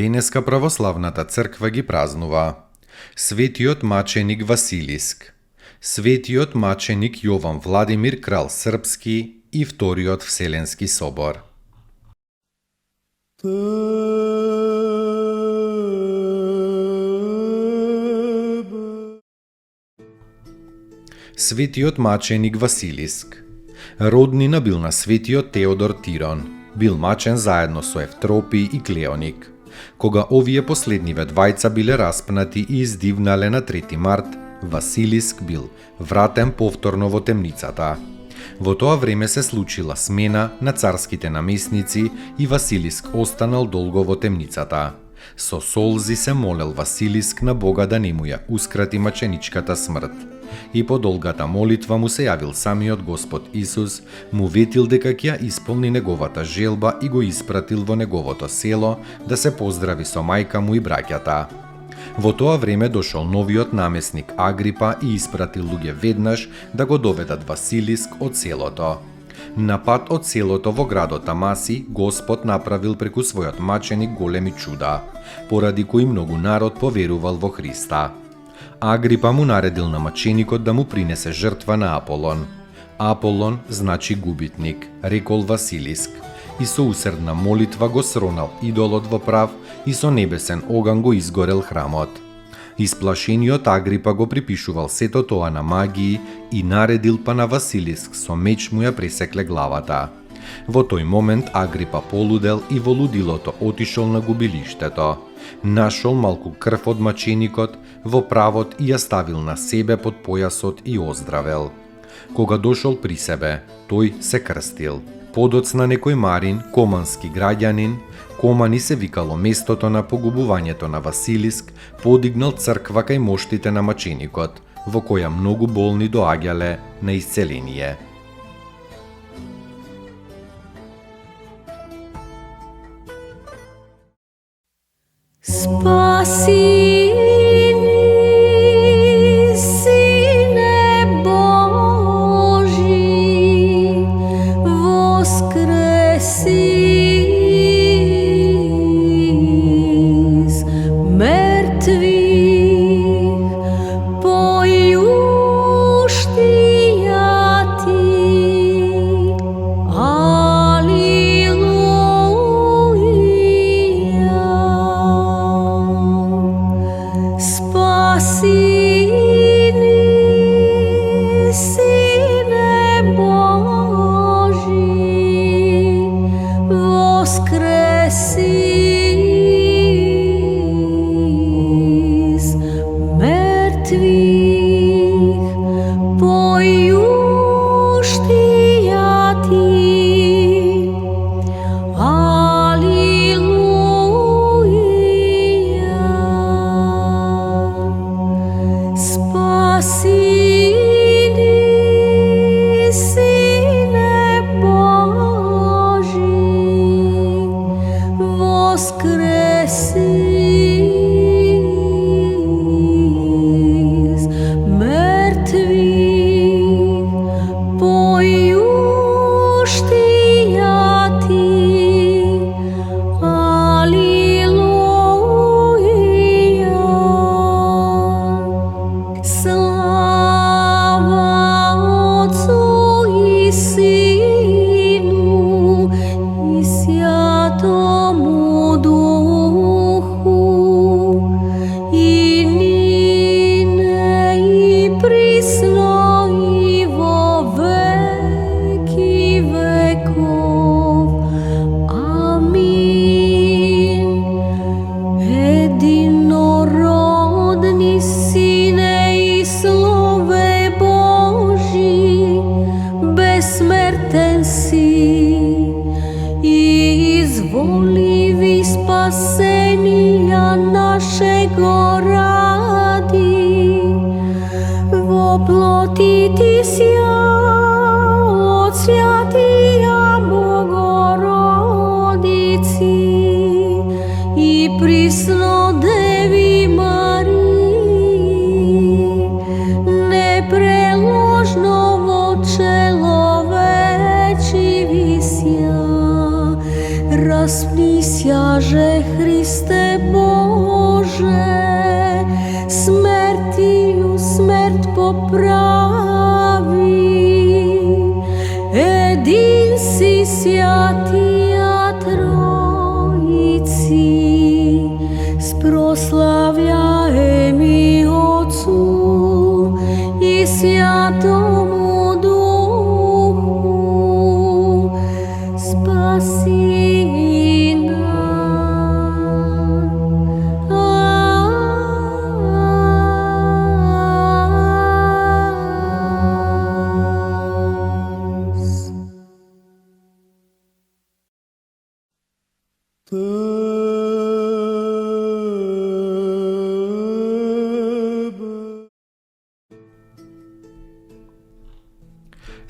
Денеска православната црква ги празнува светиот маченик Василиск, светиот маченик Јован Владимир Крал Српски и Вториот Вселенски собор. Светиот маченик Василиск роднина бил на светиот Теодор Тирон, бил мачен заедно со Евтропи и Клеоник. Кога овие последниве двајца биле распнати и издивнале на 3 март, Василиск бил вратен повторно во темницата. Во тоа време се случила смена на царските намесници и Василиск останал долго во темницата. Со солзи се молел Василиск на Бога да не му ја ускрати маченичката смрт. И по долгата молитва му се јавил самиот Господ Исус, му ветил дека ќе ја исполни неговата желба и го испратил во неговото село да се поздрави со мајка му и браќата. Во тоа време дошол новиот намесник Агрипа и испратил луѓе веднаш да го доведат Василиск од селото. На пат од селото во градот Амаси, Господ направил преку својот маченик големи чуда, поради кои многу народ поверувал во Христа. Агрипа му наредил на маченикот да му принесе жртва на Аполон. Аполон значи губитник, рекол Василиск, и со усердна молитва го сронал идолот во прав и со небесен оган го изгорел храмот. Исплашениот Агрипа го припишувал сето тоа на магии и наредил па на Василиск со меч му ја пресекле главата. Во тој момент Агрипа полудел и во лудилото отишол на губилиштето. Нашол малку крв од маченикот во правот и ја ставил на себе под појасот и оздравел. Кога дошол при себе, тој се крстил. Подоцна некој Марин, комански граѓанин, Комани се викало местото на погубувањето на Василиск, подигнал црква кај моштите на маченикот, во која многу болни доаѓале на исцеление. Спаси висја од Свјатија Богородици и присно Деви Марии, непреложно во человечи висја, распнисјаже Христе Боже, смертију смрт поправи, един си Свјатија Тројци, спрославјаеми Отцу и Свјатому Духу, спаси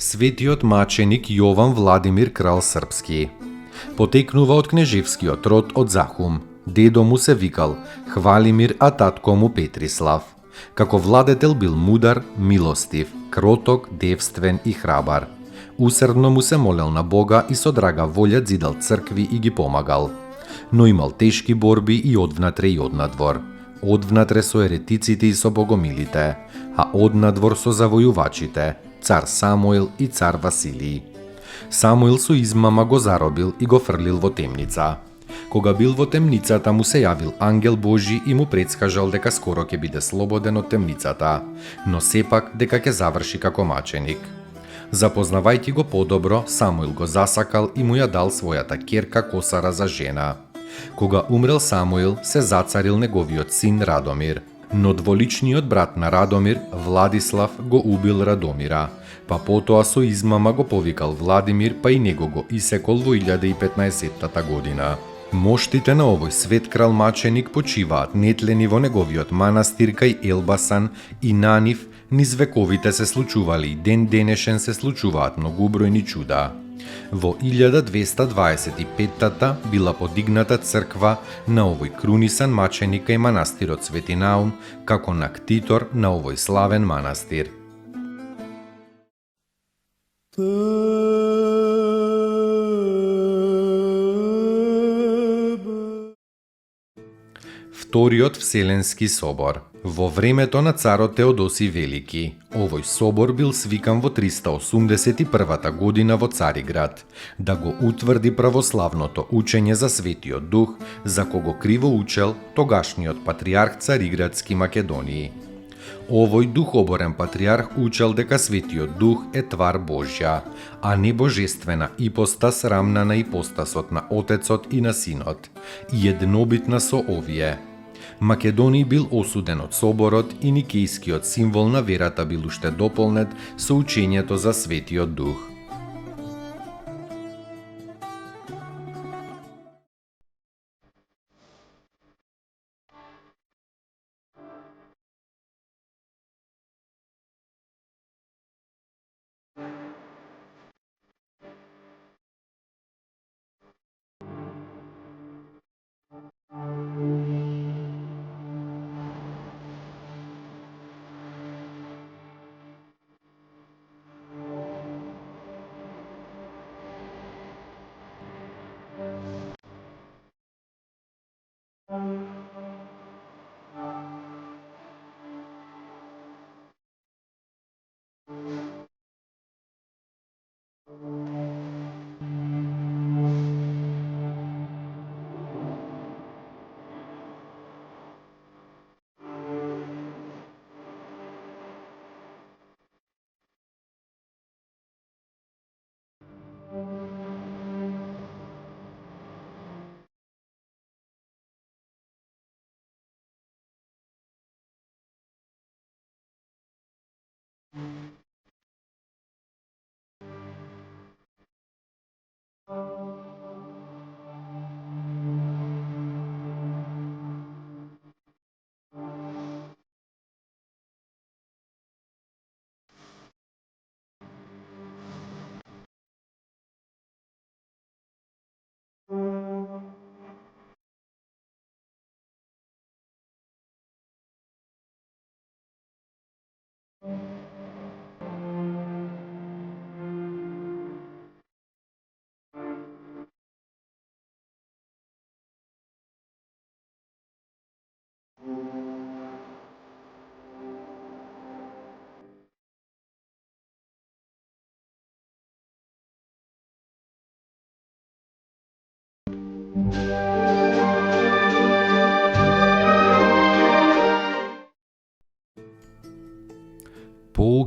Светиот маченик Јован Владимир Крал Српски потекнува од кнежевскиот род од Захум. Дедо му се викал Хвалимир, а татко му Петрислав. Како владетел бил мудар, милостив, кроток, девствен и храбар. Усрдно му се молел на Бога и со драга волја зидал цркви и ги помагал. Но имал тешки борби и одвнатре и однадвор. Одвнатре со еретиците и со богомилите, а однадвор со завојувачите, цар Самуил и цар Василий. Самуил со измама го заробил и го фрлил во темница. Кога бил во темницата, му се јавил ангел Божи и му предскажал дека скоро ќе биде слободен од темницата, но сепак дека ќе заврши како маченик. Запознавајќи го подобро, Самуил го засакал и му ја дал својата ќерка Косара за жена. Кога умрел Самуил, се зацарил неговиот син Радомир, но дволичниот брат на Радомир, Владислав, го убил Радомира, па потоа со измама го повикал Владимир, па и него го исекол во 1015 година. Моштите на овој свет крал маченик почиваат нетлени во неговиот манастир кај Елбасан и на нив низ вековите се случували и ден денешен се случуваат многубројни чуда. Во 1225 била подигната црква на овој крунисан маченик кај манастирот Свети Наум како нактитор на овој славен манастир. Вториот Вселенски собор. Во времето на царот Теодоси Велики, овој собор бил свикан во 381 година во Цариград, да го утврди православното учење за Светиот Дух, за кого криво учел тогашниот патриарх Цариградски Македонии. Овој духоборен патриарх учел дека Светиот Дух е твар Божја, а не божествена ипостас рамна на ипостасот на Отецот и на Синот, и еднобитна со овие. Македони бил осуден од соборот и никејскиот символ на верата бил уште дополнет со учењето за Светиот Дух.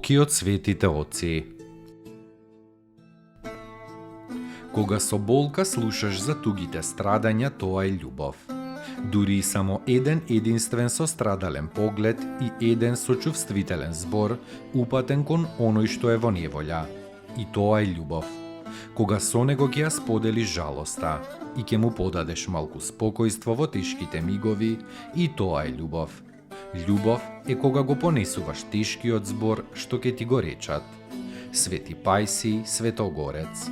Поруки од светите оци. Кога со болка слушаш за тугите страдања, тоа е љубов. Дури и само еден единствен сострадален поглед и еден сочувствителен збор упатен кон оној што е во неволја. И тоа е љубов. Кога со него ќе ја споделиш жалоста и ќе му подадеш малку спокојство во тешките мигови, и тоа е љубов. Љубов е кога го понесуваш тешкиот збор што ќе ти го речат. Свети Пајси Светогорец.